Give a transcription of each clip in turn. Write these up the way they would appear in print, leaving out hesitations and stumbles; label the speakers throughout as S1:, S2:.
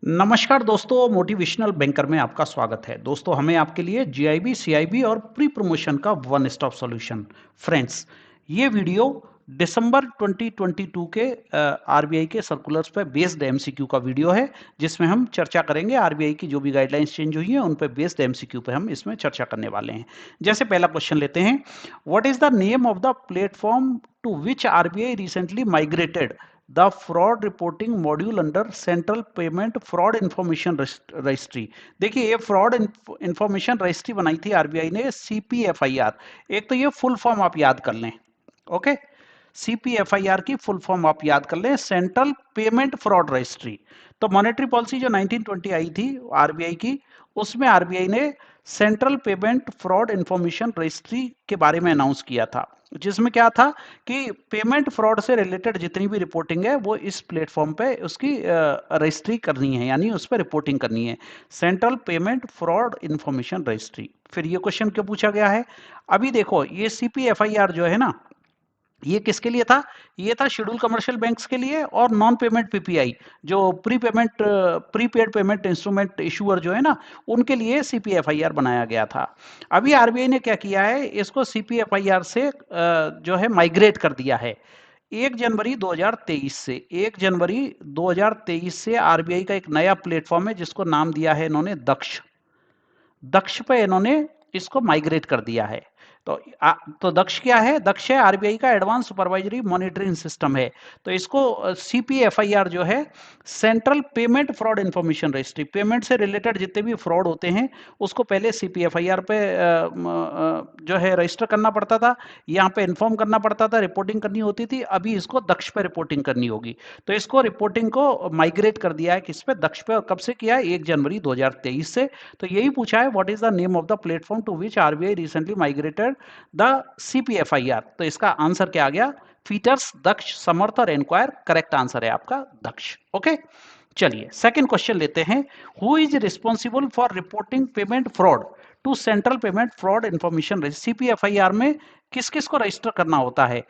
S1: नमस्कार दोस्तों, motivational banker में आपका स्वागत है। दोस्तों, हमें आपके लिए जीआईबी, सीआईबी और प्री प्रमोशन का वन स्टॉप सॉल्यूशन। फ्रेंड्स, ये वीडियो दिसंबर 2022 के आरबीआई के सर्कुलर्स पे बेस्ड एमसीक्यू का वीडियो है, जिसमें हम चर्चा करेंगे आरबीआई की जो भी गाइडलाइंस चेंज हुई हैं उन पे बेस्ड एमसीक्यू पे हम इसमें चर्चा करने वाले हैं। जैसे पहला क्वेश्चन लेते हैं, what is the name of the platform to which RBI recently migrated the fraud reporting module under central payment fraud information registry. देखिए, ये फ्रॉड इंफॉर्मेशन रजिस्ट्री बनाई थी आरबीआई ने, सीपीएफआईआर। एक तो ये फुल फॉर्म आप याद कर लें, ओके। सीपीएफआईआर की फुल फॉर्म आप याद कर लें, सेंट्रल पेमेंट फ्रॉड रजिस्ट्री। तो मॉनेटरी पॉलिसी जो 1920 आई थी आरबीआई की, उसमें आरबीआई ने central payment fraud information registry के बारे में अनाउंस किया था, जिसमें क्या था कि पेमेंट फ्रॉड से रिलेटेड जितनी भी रिपोर्टिंग है वो इस प्लेटफॉर्म पे उसकी रजिस्ट्री करनी है, यानी उस पर रिपोर्टिंग करनी है, central payment fraud information registry. फिर ये क्वेश्चन क्यों पूछा गया है? अभी देखो, ये सीपीएफआईआर जो है ना, ये किसके लिए था? ये था शेड्यूल कमर्शियल बैंक्स के लिए और नॉन पेमेंट पीपीआई, जो प्रीपेड पेमेंट इंस्ट्रूमेंट इशूअर जो है ना, उनके लिए सीपीएफआईआर बनाया गया था। अभी आरबीआई ने क्या किया है, इसको सीपीएफआईआर से जो है माइग्रेट कर दिया है। 1 जनवरी 2023 से 1 जनवरी 2023 से आरबीआई का एक नया प्लेटफॉर्म है जिसको नाम दिया है इन्होंने दक्ष। दक्ष पे इन्होंने इसको माइग्रेट कर दिया है। तो तो दक्ष क्या है? दक्ष है आरबीआई का एडवांस सुपरवाइजरी मॉनिटरिंग सिस्टम है। तो इसको सीपीएफआईआर जो है, central payment fraud information registry, payment से रिलेटेड जितने भी फ्रॉड होते हैं उसको पहले सीपीएफआईआर पे जो है रजिस्टर करना पड़ता था, यहाँ पे इन्फॉर्म करना पड़ता था, रिपोर्टिंग करनी होती थी। अभी इसको दक्ष पे रिपोर्टिंग करनी होगी। तो इसको रिपोर्टिंग को माइग्रेट कर दिया है किस पे? दक्ष पे। और कब से किया है? 1 जनवरी 2023 से। तो यही पूछा है, what is the name of the platform to which RBI recently migrated the CPFIR. तो इसका आंसर क्या आ गया? फीचर्स, दक्ष, समर्थ और एनक्वायर। करेक्ट आंसर है आपका दक्ष। ओके, चलिए सेकंड क्वेश्चन लेते हैं। Who is responsible for reporting payment fraud to central payment fraud information? CPFIR में किस किस को रजिस्टर करना होता है?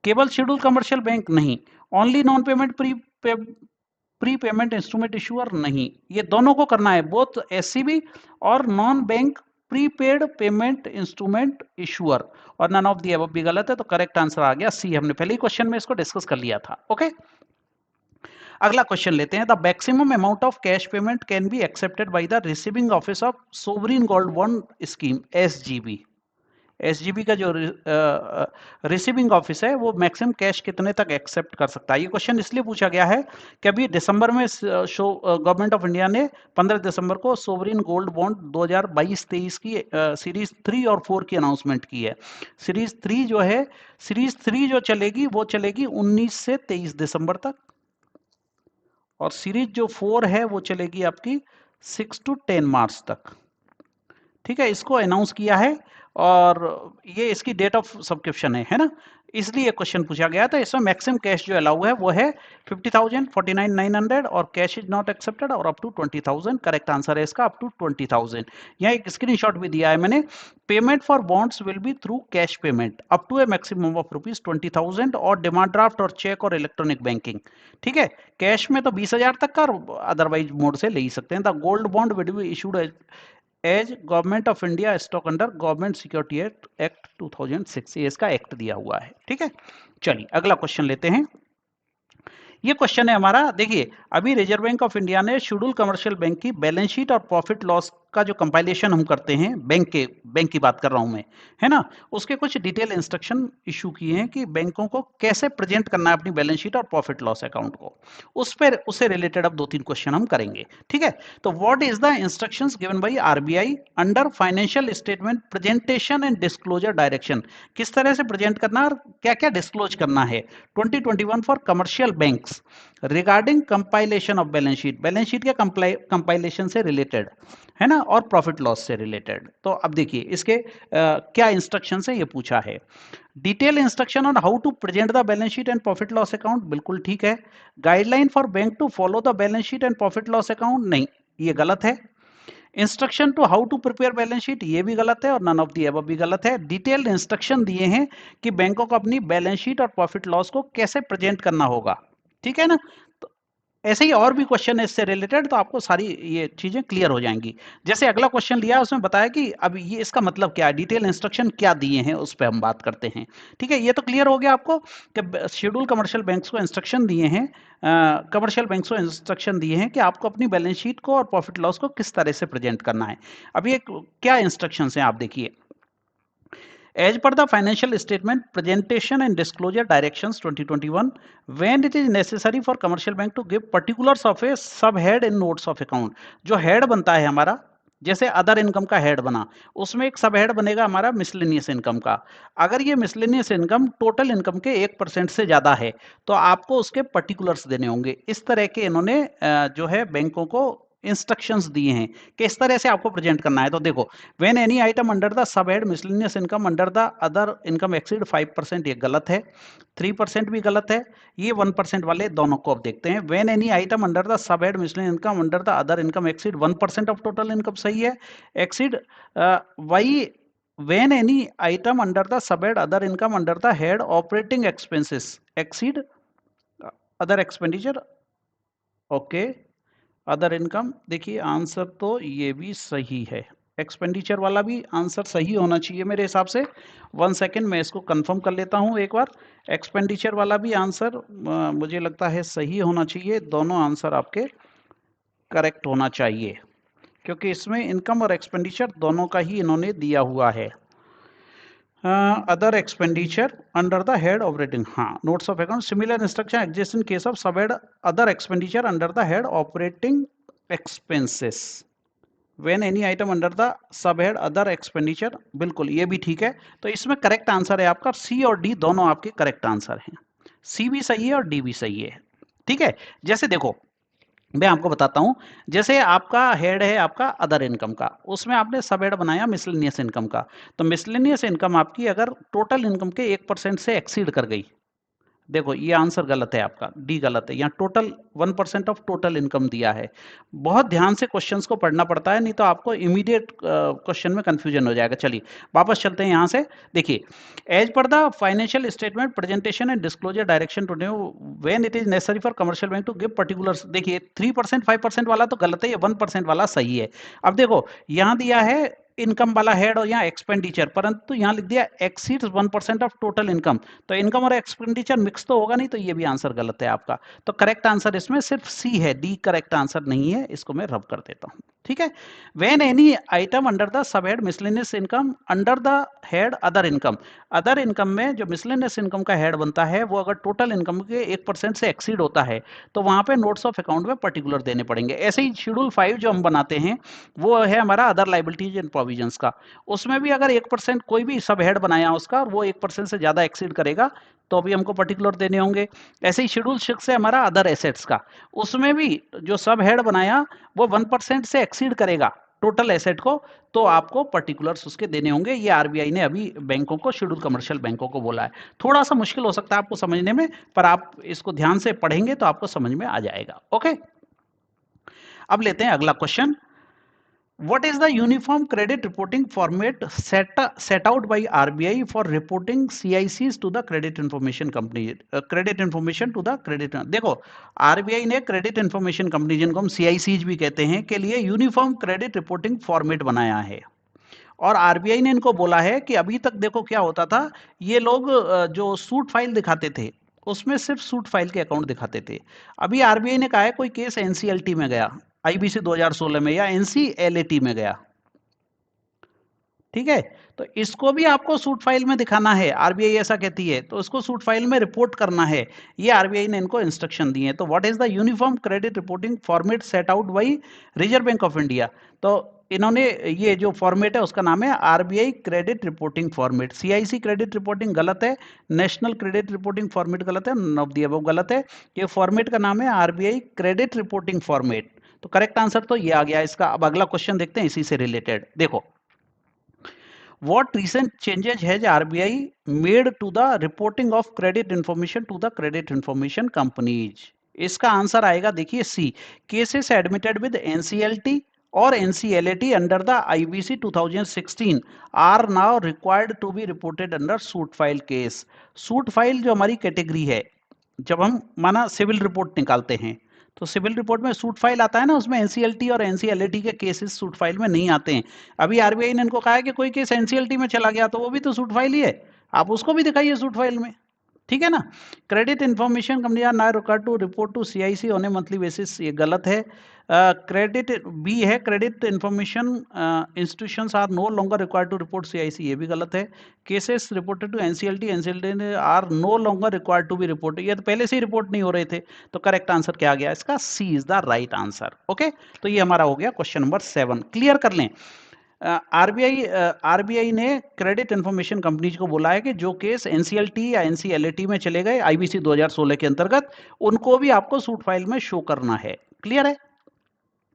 S1: केवल शेड्यूल कमर्शियल बैंक नहीं, only non payment pre payment instrument issuer नहीं, ये दोनों को करना है, बोथ एससीबी और non bank prepaid payment instrument issuer. और नन ऑफ दी अबव भी गलत है, तो करेक्ट आंसर आ गया सी। हमने पहले ही क्वेश्चन में इसको डिस्कस कर लिया था। ओके, अगला क्वेश्चन लेते हैं। The maximum amount of cash payment can be accepted by the receiving office of sovereign gold bond scheme, SGB. SGB का जो रिसीविंग ऑफिस है वो मैक्सिमम कैश कितने तक एक्सेप्ट कर सकता है? ये क्वेश्चन इसलिए पूछा गया है कि अभी दिसंबर में गवर्नमेंट ऑफ इंडिया ने 15 दिसंबर को सोवरिन गोल्ड बॉन्ड 2022-23 की सीरीज 3 और 4 की अनाउंसमेंट की है। सीरीज 3 जो है, सीरीज 3 जो चलेगी वो चलेगी 19 से 23 दिसंबर तक, और सीरीज जो 4 है वो चलेगी आपकी 6 to 10 मार्च तक। ठीक है, इसको अनाउंस किया है और ये इसकी डेट ऑफ सब्सक्रिप्शन है ना, इसलिए क्वेश्चन पूछा गया था। इसमें मैक्सिमम कैश जो अलाउ है वो है 50,000, 49,900 और कैश इज नॉट एक्सेप्टेड और अप टू 20,000। करेक्ट आंसर है इसका अप टू 20,000। यहाँ एक स्क्रीनशॉट भी दिया है मैंने। Payment for bonds will be through cash payment up to a maximum of ₹20,000 और डिमांड ड्राफ्ट और चेक और इलेक्ट्रॉनिक बैंकिंग। ठीक है, कैश में तो 20,000 तक का, अदरवाइज मोड से ले ही सकते हैं। The gold bond will be issued as government of India stock under government security act 2006, ये इसका एक्ट दिया हुआ है। ठीक है, चलिए अगला क्वेश्चन लेते हैं। ये क्वेश्चन है हमारा, देखिए अभी रिजर्व बैंक ऑफ इंडिया ने शेड्यूल कमर्शियल बैंक की बैलेंस शीट और प्रॉफिट लॉस का जो कंपाइलेशन हम करते हैं, बैंक की बात कर रहा हूं मैं, है ना, उसके कुछ डिटेल इंस्ट्रक्शन इशू किए हैं कि बैंकों को कैसे प्रेजेंट करना है अपनी बैलेंस शीट और प्रॉफिट लॉस अकाउंट को। उस पर उससे रिलेटेड अब 2-3 क्वेश्चन हम करेंगे। ठीक है, तो what is the instructions given by RBI under financial statement presentation and disclosure direction? किस तरह से प्रेजेंट करना और क्या क्या डिस्क्लोज करना है 2021 for commercial banks regarding compilation of balance sheet, balance sheet के कंपाइलेशन से रिलेटेड, है ना, और प्रॉफिट लॉस से रिलेटेड। तो अब देखिए इसके क्या इंस्ट्रक्शन है ये पूछा है। Detail instruction on how to present the balance sheet and profit loss account, बिल्कुल ठीक है। Guideline for bank to follow the balance sheet and profit loss account, नहीं, ये गलत है। Instruction to how to prepare balance sheet, ये भी गलत है, और नन ऑफ दी अबव भी गलत है। डिटेल्ड इंस्ट्रक्शन दिए हैं कि बैंकों को अपनी बैलेंस शीट और प्रॉफिट लॉस को कैसे प्रेजेंट करना होगा। ठीक है ना, ऐसे ही और भी क्वेश्चन है इससे रिलेटेड, तो आपको सारी ये चीजें क्लियर हो जाएंगी। जैसे अगला क्वेश्चन लिया उसमें बताया कि अब ये इसका मतलब क्या है, डिटेल इंस्ट्रक्शन क्या दिए हैं उस पर हम बात करते हैं। ठीक है, ये तो क्लियर हो गया आपको कि शेड्यूल कमर्शियल बैंक्स को इंस्ट्रक्शन दिए हैं, कमर्शियल बैंक्स को इंस्ट्रक्शन दिए हैं कि आपको अपनी बैलेंस शीट को और प्रॉफिट लॉस को किस तरह से प्रेजेंट करना है। अब ये क्या इंस्ट्रक्शन है आप देखिए। As per the financial statement presentation and disclosure directions 2021, when it is necessary for commercial bank to give particulars of a subhead in notes of account, जो हेड बनता है हमारा, जैसे अदर इनकम का हेड बना, उसमें एक सब हेड बनेगा हमारा मिसलेनियस इनकम का। अगर ये मिसलेनियस इनकम टोटल इनकम के 1% से ज्यादा है तो आपको उसके पर्टिकुलर्स देने होंगे। इस तरह के इन्होंने जो है बैंकों को इंस्ट्रक्शंस दिए हैं कि इस तरह से आपको प्रेजेंट करना है। तो देखो, when any item under the sub head miscellaneous income under the other income exceed 5%, ये गलत है। 3% भी गलत है। ये 1% वाले दोनों को अब देखते हैं। When any item under the sub head miscellaneous income under the other income exceed 1% of total income, सही है। Exceed why when any item under the sub head other income under the head operating expenses exceed other expenditure, okay. Other income, देखिए answer तो ये भी सही है। Expenditure वाला भी आंसर सही होना चाहिए मेरे हिसाब से। 1 सेकेंड मैं इसको कंफर्म कर लेता हूँ एक बार। एक्सपेंडिचर वाला भी आंसर मुझे लगता है सही होना चाहिए। दोनों आंसर आपके करेक्ट होना चाहिए क्योंकि इसमें इनकम और एक्सपेंडिचर दोनों का ही इन्होंने दिया हुआ है। Other expenditure under the head operating, हाँ, notes of account similar instruction exist in case of sub head other expenditure under the head operating expenses when any item under the sub head other expenditure, बिल्कुल ये भी ठीक है। तो इसमें correct answer है आपका सी और डी, दोनों आपके करेक्ट आंसर हैं। सी भी सही है और डी भी सही है। ठीक है, जैसे देखो मैं आपको बताता हूं, जैसे आपका हेड है आपका अदर इनकम का, उसमें आपने सब हेड बनाया मिसलेनियस इनकम का। तो मिसलेनियस इनकम आपकी अगर टोटल इनकम के 1% से एक्सीड कर गई, देखो ये आंसर गलत है आपका, डी गलत है। यहाँ टोटल 1% ऑफ टोटल इनकम दिया है। बहुत ध्यान से क्वेश्चंस को पढ़ना पड़ता है, नहीं तो आपको इमीडिएट क्वेश्चन में कंफ्यूजन हो जाएगा। चलिए वापस चलते हैं यहाँ से। देखिए, as per the financial statement presentation and disclosure direction to when it is necessary for commercial bank to give particulars, देखिए 3% 5% वाला तो गलत है, ये 1% वाला सही है। अब देखो यहाँ दिया है इनकम वाला हेड और यहाँ एक्सपेंडिचर, परंतु यहाँ लिख दिया एक्सीड्स 1% ऑफ टोटल इनकम। तो इनकम और एक्सपेंडिचर मिक्स तो होगा नहीं, तो ये भी आंसर गलत है आपका। तो करेक्ट आंसर इसमें सिर्फ सी है, डी करेक्ट आंसर नहीं है। इसको मैं रब कर देता हूं। ठीक है, when any item under the sub head miscellaneous income under the head other income, other income में जो मिसलेनियस इनकम का हेड बनता है वो अगर टोटल इनकम के 1% से एक्सीड होता है तो वहां पे नोट्स ऑफ अकाउंट में पर्टिकुलर देने पड़ेंगे। ऐसे ही शेड्यूल 5 जो हम बनाते हैं वो है हमारा अदर लाइबिलिटीज एंड प्रोविजंस का। उसमें भी अगर 1% कोई भी सब हेड बनाया उसका और वो 1% से ज्यादा एक्सीड करेगा तो भी हमको पर्टिकुलर देने होंगे। ऐसे ही शेड्यूल 6 है हमारा अदर एसेट्स का, उसमें भी जो सब हेड बनाया वो 1% से एक्सीड करेगा टोटल एसेट को, तो आपको पर्टिकुलर्स उसके देने होंगे। ये आरबीआई ने अभी बैंकों को, शेड्यूल कमर्शियल बैंकों को बोला है। थोड़ा सा मुश्किल हो सकता है आपको समझने में, पर आप इसको ध्यान से पढ़ेंगे तो आपको समझ में आ जाएगा। ओके, अब लेते हैं अगला question. What is the uniform credit reporting format set out by RBI for reporting CICs to the credit information company? Credit information to the credit, देखो RBI ने credit information company जिनको हम CICs भी कहते हैं के लिए यूनिफॉर्म क्रेडिट रिपोर्टिंग फॉर्मेट बनाया है। और आरबीआई ने इनको बोला है कि अभी तक देखो क्या होता था, ये लोग जो सूट फाइल दिखाते थे उसमें सिर्फ सूट फाइल के अकाउंट दिखाते थे। अभी आरबीआई ने कहा है कोई केस एनसीएलटी में गया, आईबीसी 2016 में, या एनसीएलटी में गया, ठीक है, तो इसको भी आपको सूट फाइल में दिखाना है। आरबीआई ऐसा कहती है तो उसको सूट फाइल में रिपोर्ट करना है। ये आरबीआई ने इनको इंस्ट्रक्शन दिए हैं। तो what is the uniform credit reporting format set out by reserve bank of India, तो इन्होंने ये जो फॉर्मेट है उसका नाम है RBI credit reporting format. CIC credit reporting गलत है, नेशनल क्रेडिट रिपोर्टिंग फॉर्मेट गलत है, नन ऑफ द अबव गलत है। ये फॉर्मेट का नाम है आरबीआई क्रेडिट रिपोर्टिंग फॉर्मेट। तो करेक्ट आंसर तो ये आ गया इसका। अब अगला क्वेश्चन देखते हैं इसी से रिलेटेड। देखो, what recent changes has RBI made to the reporting of credit information to the credit information companies? इसका आंसर आएगा, देखिए C, cases admitted with NCLT और NCLT under the IBC 2016 are now required to be reported under suit file case. Suit file जो हमारी category है, जब हम माना सिविल रिपोर्ट निकालते हैं तो सिविल रिपोर्ट में सूट फाइल आता है ना, उसमें एनसीएलटी और एनसीएलटी के केसेस सूट फाइल में नहीं आते हैं। अभी आरबीआई ने इनको कहा है कि कोई केस एनसीएलटी में चला गया तो वो भी तो सूट फाइल ही है, आप उसको भी दिखाइए सूट फाइल में, ठीक है ना। Credit information company are not required to report to CIC on a monthly basis, ये गलत है। क्रेडिट बी है, credit information institutions are no longer required to report CIC, ये भी गलत है। Cases reported to NCLT NCLT are no longer required to be report, ये तो पहले से ही रिपोर्ट नहीं हो रहे थे। तो करेक्ट आंसर क्या आ गया इसका, C is the right answer. Okay, तो ये हमारा हो गया क्वेश्चन नंबर 7। क्लियर कर लें, आरबीआई ने क्रेडिट इंफॉर्मेशन कंपनीज को बोला है कि जो केस एनसीएलटी या एनसीएलटी में चले गए आईबीसी 2016 के अंतर्गत, उनको भी आपको सूट फाइल में शो करना है। क्लियर है।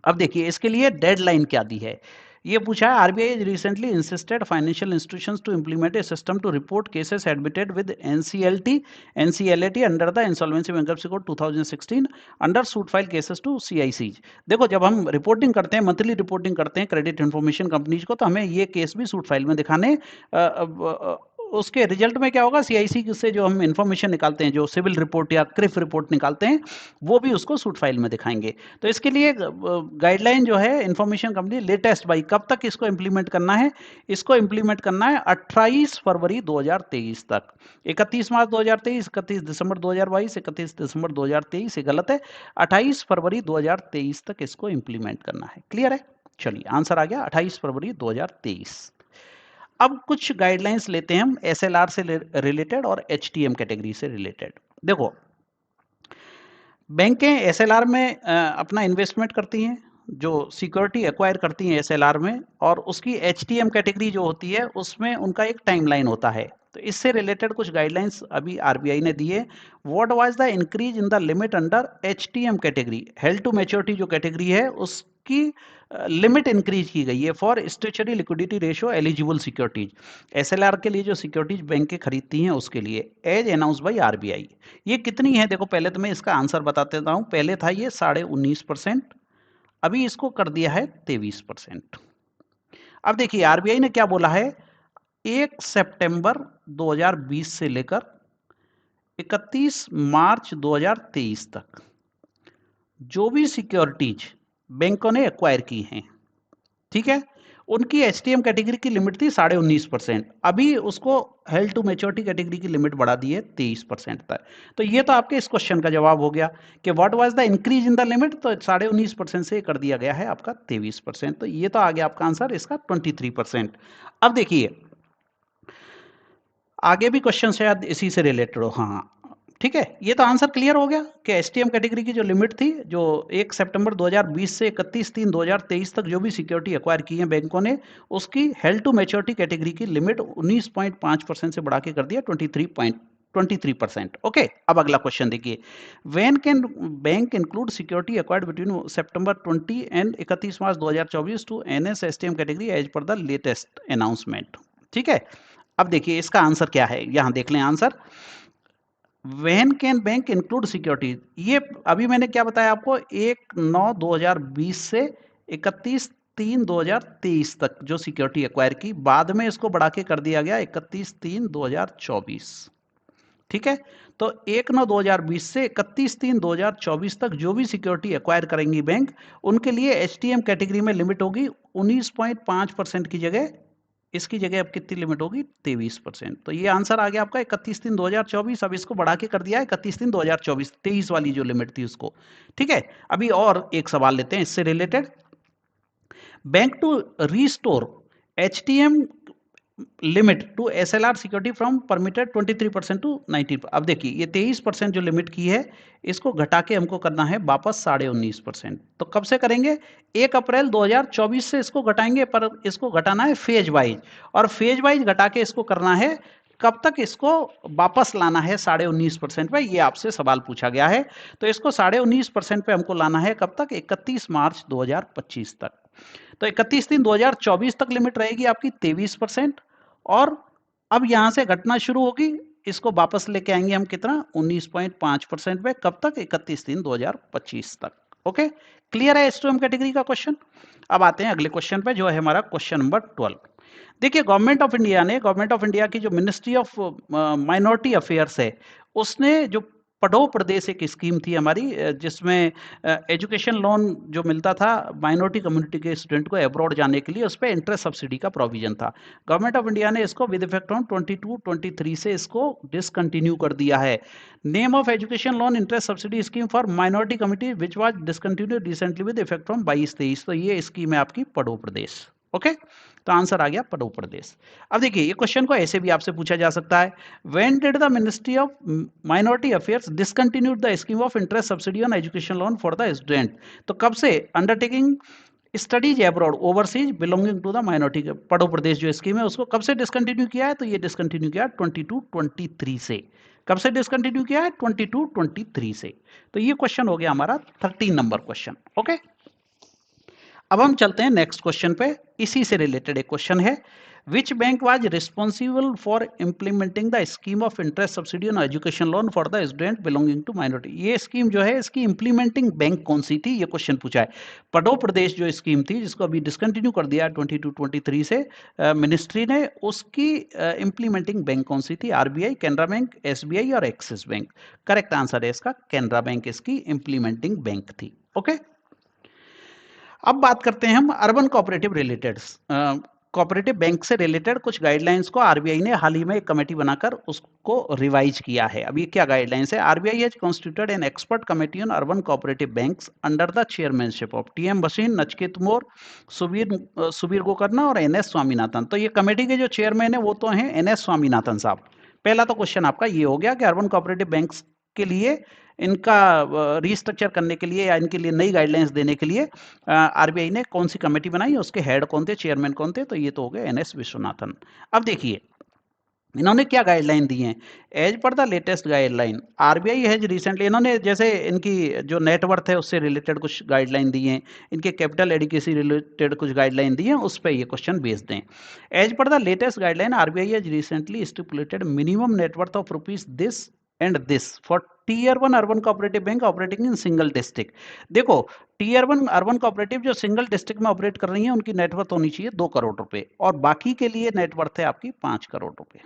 S1: अब देखिए इसके लिए डेडलाइन क्या दी है, ये पूछा है। RBI recently insisted financial institutions to implement a system to report cases admitted with NCLT NCLT under the insolvency bankruptcy code 2016 under suit file cases to CIC. देखो जब हम रिपोर्टिंग करते हैं, मंथली रिपोर्टिंग करते हैं क्रेडिट इंफॉर्मेशन कंपनीज को, तो हमें ये केस भी सूट फाइल में दिखाने, उसके रिजल्ट में क्या होगा, सीआईसी से जो हम इंफॉर्मेशन निकालते हैं, जो सिविल रिपोर्ट या क्रिफ रिपोर्ट निकालते हैं, वो भी उसको सूट फाइल में दिखाएंगे। तो इसके लिए गाइडलाइन जो है इंफॉर्मेशन कंपनी लेटेस्ट बाई, कब तक इसको इंप्लीमेंट करना है, इसको इंप्लीमेंट करना है 28 फरवरी 2023 तक। 31 मार्च 2023, 31 दिसंबर 2022, 31 दिसंबर 2023, ये गलत है। 28 फरवरी 2023 तक इसको इंप्लीमेंट करना है। क्लियर है। चलिए आंसर आ गया 28 फरवरी 2023। अब कुछ गाइडलाइंस लेते हैं हम एसएलआर से रिलेटेड और एचटीएम कैटेगरी से रिलेटेड। देखो बैंकें एसएलआर में अपना इन्वेस्टमेंट करती हैं, जो सिक्योरिटी एक्वायर करती हैं एसएलआर में, और उसकी एचटीएम कैटेगरी जो होती है उसमें उनका एक टाइमलाइन होता है। तो इससे रिलेटेड कुछ गाइडलाइंस अभी आरबीआई ने दिए। What was the increase in the limit under HTM category, held to maturity जो कैटेगरी है उसकी लिमिट इंक्रीज की गई है for statutory liquidity ratio eligible securities, SLR के लिए जो सिक्योरिटीज बैंकें खरीदती हैं उसके लिए, एज अनाउंस बाई आरबीआई। ये कितनी है, देखो पहले तो मैं इसका आंसर बता देता हूं। पहले था ये 19.5%, अभी इसको कर दिया है 23%। अब देखिए आरबीआई ने क्या बोला है, 1 सितंबर 2020 से लेकर 31 मार्च 2023 तक जो भी सिक्योरिटीज बैंकों ने एक्वायर की हैं, ठीक है, उनकी एचटीएम कैटेगरी की लिमिट थी 19.5%, अभी उसको हेल्ड टू मैच्योरिटी कैटेगरी की लिमिट बढ़ा दी है 23% तक। तो ये तो आपके इस क्वेश्चन का जवाब हो गया कि what was the increase in the limit, तो 19.5% से कर दिया गया है आपका 23%। तो ये तो आ गया आपका आंसर इसका 23%। अब देखिए आगे भी क्वेश्चन शायद इसी से रिलेटेड हो। हाँ ठीक है, ये तो आंसर क्लियर हो गया कि एसटीएम कैटेगरी की जो लिमिट थी, जो 1 सितंबर 2020 से 31/3/2023 तक जो भी सिक्योरिटी एक्वायर की है बैंकों ने, उसकी हेल्ड टू मैच्योरिटी कैटेगरी की लिमिट 19.5% से बढ़ा के कर दिया 23%। ओके, अब अगला क्वेश्चन देखिए, when can bank include security acquired between September 20 and 31 March 2024 to NS STM category as per the latest announcement. ठीक है, अब देखिए इसका आंसर क्या है, यहां देख लें answer. When can bank include security, ये अभी मैंने क्या बताया आपको, 1/9/2020 से 31/3/2023 तक जो सिक्योरिटी एक्वायर की, बाद में इसको बढ़ा के कर दिया गया 31/3/2024। ठीक है, तो 1/9/2020 से 31/3/2024 तक जो भी सिक्योरिटी एक्वायर करेंगी बैंक, उनके लिए एचटीएम कैटेगरी में लिमिट होगी 19.5% की जगह, इसकी जगह अब कितनी लिमिट होगी, 23%। तो ये आंसर आ गया आपका 31/3/2024। अब इसको बढ़ा के कर दिया है 31/3/2024, 23 वाली जो लिमिट थी उसको। ठीक है, अभी और एक सवाल लेते हैं इससे related. Bank to restore HTM limit to SLR security from permitted 23% to 19%। अब देखिए ये 23% जो लिमिट की है, इसको घटा के हमको करना है वापस 19.5%। तो कब से करेंगे, 1 अप्रैल 2024 से इसको घटाएंगे, पर इसको घटाना है फेज वाइज, और फेज वाइज घटा के इसको करना है, कब तक इसको वापस लाना है 19.5% पे, ये आपसे सवाल पूछा गया है। तो इसको 19.5% पे हमको लाना है कब तक, 31 मार्च 2025 तक। तो 31/3/2024 तक लिमिट रहेगी आपकी 23%, और अब यहां से घटना शुरू होगी, इसको वापस लेके आएंगे हम कितना, 19.5% पे, कब तक, 31/3/2025 तक। ओके, क्लियर है एस2एम कैटेगरी का क्वेश्चन। अब आते हैं अगले क्वेश्चन पे, जो है हमारा क्वेश्चन नंबर 12। देखिए गवर्नमेंट ऑफ इंडिया की जो मिनिस्ट्री ऑफ माइनॉरिटी अफेयर्स है, उसने जो पढ़ो प्रदेश एक स्कीम थी हमारी जिसमें एजुकेशन लोन जो मिलता था माइनॉरिटी कम्युनिटी के स्टूडेंट को अब्रॉड जाने के लिए, उस पर इंटरेस्ट सब्सिडी का प्रोविजन था। गवर्नमेंट ऑफ इंडिया ने इसको विद इफेक्ट ऑन 22-23 से इसको डिसकंटिन्यू कर दिया है। Name of education loan interest subsidy scheme for minority community which was discontinued recently with effect from 22-23। तो ये स्कीम है आपकी पढ़ो प्रदेश। ओके, तो आंसर आ गया पढ़ो प्रदेश। अब देखिए ये क्वेश्चन को ऐसे भी आपसे पूछा जा सकता है, when did the ministry of minority affairs discontinued the scheme of interest subsidy on education loan for the student. तो कब से undertaking studies abroad overseas belonging to the minority, पढ़ो प्रदेश जो स्कीम है उसको कब से डिसकंटिन्यू किया है? तो ये डिसकंटिन्यू किया 22-23 से। कब से डिसकंटिन्यू किया है? 22-23 से। तो ये क्वेश्चन हो गया हमारा 13 नंबर क्वेश्चन। ओके, अब हम चलते हैं नेक्स्ट क्वेश्चन पे। इसी से रिलेटेड एक क्वेश्चन है, which bank was responsible for implementing the scheme of interest subsidy on education loan for the student belonging to minority. ये स्कीम जो है इसकी इंप्लीमेंटिंग बैंक कौन सी थी, ये क्वेश्चन पूछा है। पढ़ो प्रदेश जो स्कीम थी जिसको अभी डिसकंटिन्यू कर दिया 22-23 से मिनिस्ट्री ने, उसकी इंप्लीमेंटिंग बैंक कौन सी थी? आरबीआई, कैनरा बैंक, एसबीआई और एक्सिस बैंक। करेक्ट आंसर है इसका कैनरा बैंक इसकी इंप्लीमेंटिंग बैंक थी। ओके, अब बात करते हैं हम urban cooperative related, cooperative bank से रिलेटेड कुछ गाइडलाइंस को आरबीआई ने हाल ही में एक कमेटी बनाकर उसको रिवाइज किया है। अब ये क्या गाइडलाइंस है? RBI has constituted an expert committee on urban cooperative banks under the chairmanship of TM बशीन, नचिकेत मोर, सुबीर गोकर्णा और एनएस स्वामीनाथन। तो ये कमेटी के जो चेयरमैन है वो तो हैं एनएस स्वामीनाथन साहब। पहला तो क्वेश्चन आपका ये हो गया कि अर्बन कोऑपरेटिव बैंक्स के लिए इनका रीस्ट्रक्चर करने के लिए या इनके लिए नई गाइडलाइंस देने के लिए आरबीआई ने कौन सी कमेटी बनाई, उसके हेड कौन थे, चेयरमैन कौन थे? तो ये तो हो गए एनएस विश्वनाथन। अब देखिए इन्होंने क्या गाइडलाइन दी हैं। As per the latest guideline RBI has recently, इन्होंने जैसे इनकी जो नेटवर्थ है उससे रिलेटेड कुछ गाइडलाइन दी हैं, इनके कैपिटल एडिकेसी रिलेटेड कुछ गाइडलाइन दी हैं, उस पर ये क्वेश्चन भेज दें। As per the latest guideline RBI has recently stipulated minimum net worth of rupees this and this for tier 1 urban cooperative bank operating in single district. देखो टीयर 1 अर्बन कोऑपरेटिव जो सिंगल डिस्ट्रिक्ट में operate कर रही है उनकी net worth होनी चाहिए 2 करोड़ रुपए, और बाकी के लिए नेटवर्थ है आपकी 5 करोड़ रुपए।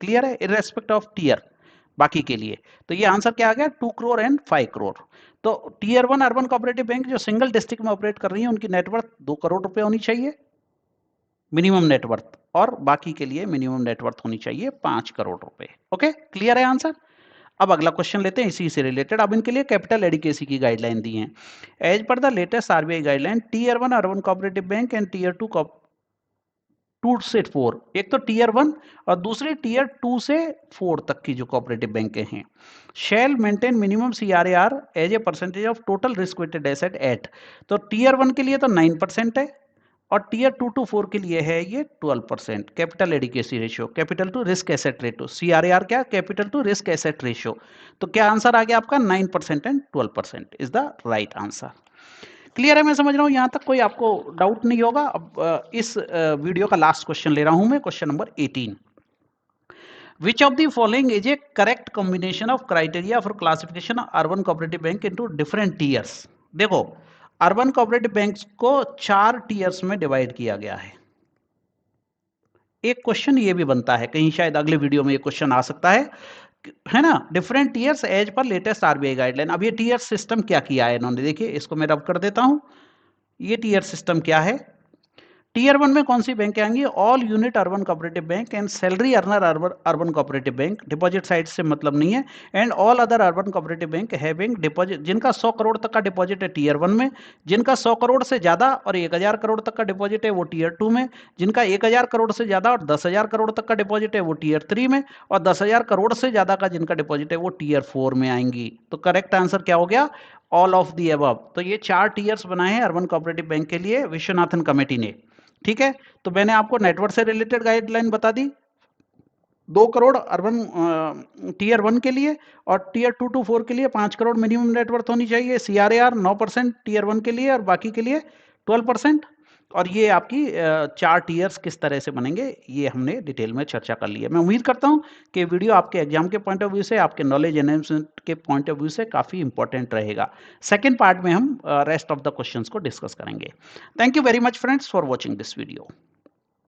S1: क्लियर है? इररेस्पेक्ट ऑफ टीयर बाकी के लिए। तो ये आंसर क्या आ गया? 2 करोड़ एंड 5 करोड़। तो टीयर 1 अर्बन कोऑपरेटिव बैंक जो सिंगल डिस्ट्रिक्ट में ऑपरेट कर रही है उनकी नेटवर्थ 2 करोड़ रुपए होनी चाहिए मिनिमम नेटवर्थ, और बाकी के लिए मिनिमम नेटवर्थ होनी चाहिए 5 करोड़ रुपए। ओके, क्लियर है आंसर? अब अगला क्वेश्चन लेते हैं इसी से रिलेटेड। अब इनके लिए कैपिटल एडिकेसी की गाइडलाइन दी है। As per the latest RBI guideline tier 1 urban cooperative bank and tier 2 से 4, एक तो टीयर 1 और दूसरी टीयर 2 से 4 तक की जो कोऑपरेटिव बैंकें हैं, shall maintain minimum CRR as a percentage of total risk weighted asset at. तो टीयर 1 के लिए तो 9% है और टीयर 2 to 4 के लिए है ये 12%। Capital adequacy ratio, capital to risk asset ratio, CRR क्या? Capital to risk asset ratio. तो क्या आंसर आ गया आपका? 9% and 12% is the right answer. Clear है? मैं समझ रहा हूं यहां तक कोई आपको डाउट नहीं होगा। अब इस वीडियो का लास्ट क्वेश्चन ले रहा हूं मैं, question number 18। Which of the following is A correct combination of criteria for classification urban cooperative bank into different tears? देखो अर्बन कोऑपरेटिव बैंक्स को 4 टीयर्स में डिवाइड किया गया है। एक क्वेश्चन ये भी बनता है, कहीं शायद अगले वीडियो में ये क्वेश्चन आ सकता है ना, different tiers as per latest RBI guideline. अब ये टीयर सिस्टम क्या किया है इन्होंने, देखिए इसको मैं रब कर देता हूं। ये टीयर सिस्टम क्या है? टीयर 1 में कौन सी बैंक आएंगी? All unit urban cooperative bank and salary earner urban cooperative bank, deposit side से मतलब नहीं है, and all other urban cooperative bank having deposit, जिनका 100 करोड़ तक का डिपॉजिट है टीयर 1 में, जिनका 100 करोड़ से ज्यादा और 1000 करोड़ तक का डिपॉजिट है वो टीयर 2 में, जिनका 1000 करोड़ से ज्यादा और 10,000 करोड़ तक का डिपॉजिट है वो टीयर 3 में, और 10,000 करोड़ से ज्यादा का जिनका डिपॉजिट है वो टीयर 4 में आएंगी। तो करेक्ट आंसर क्या हो गया? All of the above. तो ये 4 टीयर्स बनाए हैं अर्बन कोऑपरेटिव बैंक के लिए विश्वनाथन कमेटी ने। ठीक है, तो मैंने आपको नेटवर्क से रिलेटेड गाइडलाइन बता दी, 2 करोड़ अर्बन टीयर 1 के लिए और टीयर 2 to 4 के लिए 5 करोड़ मिनिमम नेटवर्थ होनी चाहिए, सीआरआर 9% टीयर 1 के लिए और बाकी के लिए 12%। और ये आपकी 4 टीयर्स किस तरह से बनेंगे ये हमने डिटेल में चर्चा कर ली है। मैं उम्मीद करता हूं कि वीडियो आपके एग्जाम के पॉइंट ऑफ व्यू से, आपके नॉलेज एनहेंसमेंट के पॉइंट ऑफ व्यू से काफी इंपॉर्टेंट रहेगा। सेकेंड पार्ट में हम रेस्ट ऑफ द क्वेश्चंस को डिस्कस करेंगे। Thank you very much friends for watching this video.